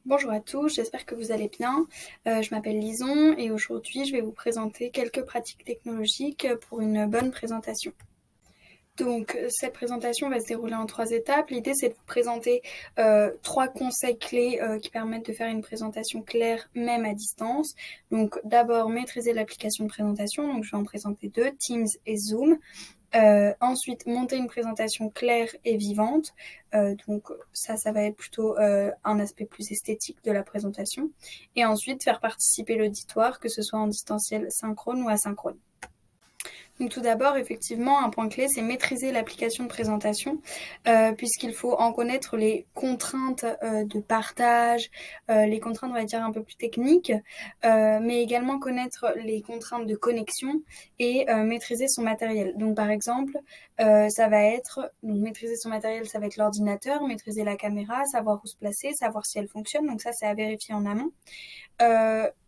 Bonjour à tous, j'espère que vous allez bien. Je m'appelle Lison et aujourd'hui je vais vous présenter quelques pratiques technologiques pour une bonne présentation. Donc cette présentation va se dérouler en 3 étapes. L'idée c'est de vous présenter 3 conseils clés qui permettent de faire une présentation claire même à distance. Donc d'abord maîtriser l'application de présentation, donc je vais en présenter 2, Teams et Zoom. Ensuite, monter une présentation claire et vivante. Donc ça va être plutôt un aspect plus esthétique de la présentation. Et ensuite, faire participer l'auditoire, que ce soit en distanciel synchrone ou asynchrone. Donc tout d'abord, effectivement, un point clé, c'est maîtriser l'application de présentation, puisqu'il faut en connaître les contraintes de partage, les contraintes, on va dire, un peu plus techniques, mais également connaître les contraintes de connexion et maîtriser son matériel. Donc par exemple, maîtriser son matériel, ça va être l'ordinateur, maîtriser la caméra, savoir où se placer, savoir si elle fonctionne, donc ça c'est à vérifier en amont.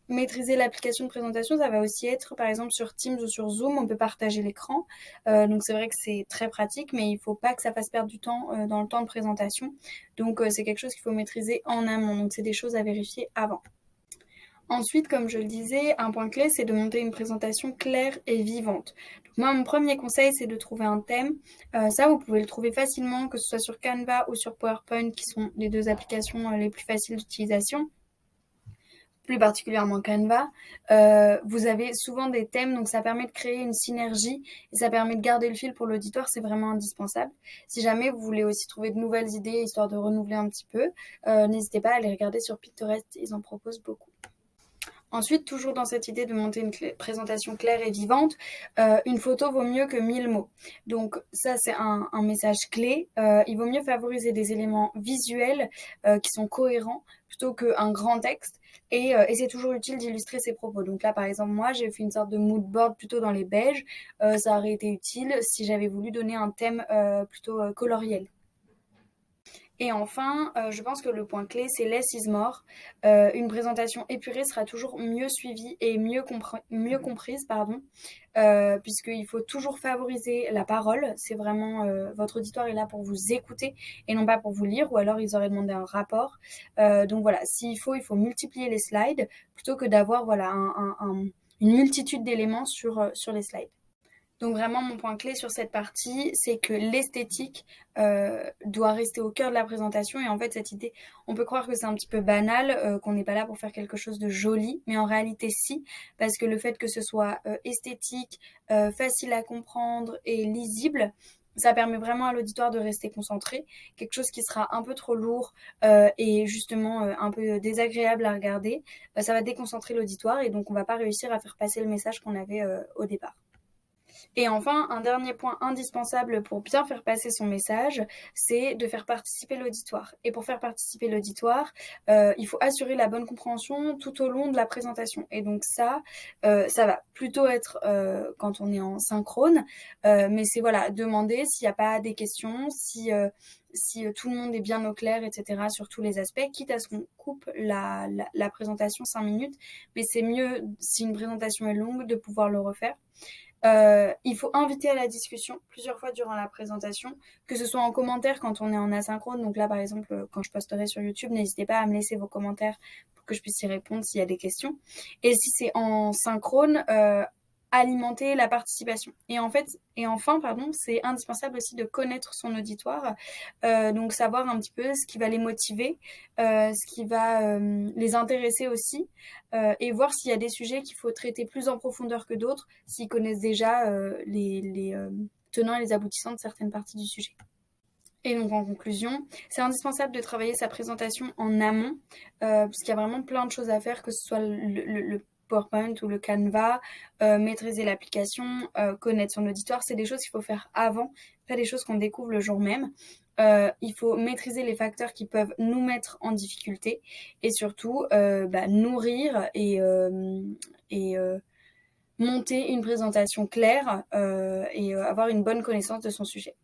Maîtriser l'application de présentation, ça va aussi être, par exemple, sur Teams ou sur Zoom, on peut partager l'écran. Donc c'est vrai que c'est très pratique, mais il ne faut pas que ça fasse perdre du temps dans le temps de présentation. Donc c'est quelque chose qu'il faut maîtriser en amont. Donc c'est des choses à vérifier avant. Ensuite, comme je le disais, un point clé, c'est de monter une présentation claire et vivante. Donc moi, mon premier conseil, c'est de trouver un thème. Ça, vous pouvez le trouver facilement, que ce soit sur Canva ou sur PowerPoint, qui sont les 2 applications les plus faciles d'utilisation. Plus particulièrement Canva, vous avez souvent des thèmes, donc ça permet de créer une synergie et ça permet de garder le fil pour l'auditoire, c'est vraiment indispensable. Si jamais vous voulez aussi trouver de nouvelles idées, histoire de renouveler un petit peu, n'hésitez pas à aller regarder sur Pinterest, ils en proposent beaucoup. Ensuite, toujours dans cette idée de monter une présentation claire et vivante, une photo vaut mieux que 1000 mots. Donc ça, c'est un message clé. Il vaut mieux favoriser des éléments visuels qui sont cohérents plutôt qu'un grand texte. Et c'est toujours utile d'illustrer ses propos. Donc là, par exemple, moi, j'ai fait une sorte de mood board plutôt dans les beiges. Ça aurait été utile si j'avais voulu donner un thème plutôt coloriel. Et enfin, je pense que le point clé, c'est less is more. Une présentation épurée sera toujours mieux suivie et mieux comprise, puisqu'il faut toujours favoriser la parole. C'est vraiment, votre auditoire est là pour vous écouter et non pas pour vous lire, ou alors ils auraient demandé un rapport. Donc voilà, il faut multiplier les slides plutôt que d'avoir une multitude d'éléments sur les slides. Donc vraiment, mon point clé sur cette partie, c'est que l'esthétique doit rester au cœur de la présentation. Et en fait, cette idée, on peut croire que c'est un petit peu banal, qu'on n'est pas là pour faire quelque chose de joli, mais en réalité, si, parce que le fait que ce soit esthétique, facile à comprendre et lisible, ça permet vraiment à l'auditoire de rester concentré. Quelque chose qui sera un peu trop lourd et justement un peu désagréable à regarder, ça va déconcentrer l'auditoire et donc on va pas réussir à faire passer le message qu'on avait au départ. Et enfin, un dernier point indispensable pour bien faire passer son message, c'est de faire participer l'auditoire. Et pour faire participer l'auditoire, il faut assurer la bonne compréhension tout au long de la présentation. Et donc ça va plutôt être quand on est en synchrone, mais c'est voilà, demander s'il n'y a pas des questions, si tout le monde est bien au clair, etc., sur tous les aspects, quitte à ce qu'on coupe la présentation 5 minutes. Mais c'est mieux, si une présentation est longue, de pouvoir le refaire. Il faut inviter à la discussion plusieurs fois durant la présentation, que ce soit en commentaire quand on est en asynchrone. Donc là, par exemple, quand je posterai sur YouTube, n'hésitez pas à me laisser vos commentaires pour que je puisse y répondre s'il y a des questions. Et si c'est en synchrone, alimenter la participation. Et enfin, c'est indispensable aussi de connaître son auditoire, donc savoir un petit peu ce qui va les motiver, ce qui va les intéresser aussi, et voir s'il y a des sujets qu'il faut traiter plus en profondeur que d'autres, s'ils connaissent déjà les tenants et les aboutissants de certaines parties du sujet. Et donc en conclusion, c'est indispensable de travailler sa présentation en amont, puisqu'il y a vraiment plein de choses à faire, que ce soit le PowerPoint ou le Canva, maîtriser l'application, connaître son auditoire, c'est des choses qu'il faut faire avant, pas des choses qu'on découvre le jour même. Il faut maîtriser les facteurs qui peuvent nous mettre en difficulté et surtout nourrir et monter une présentation claire et avoir une bonne connaissance de son sujet.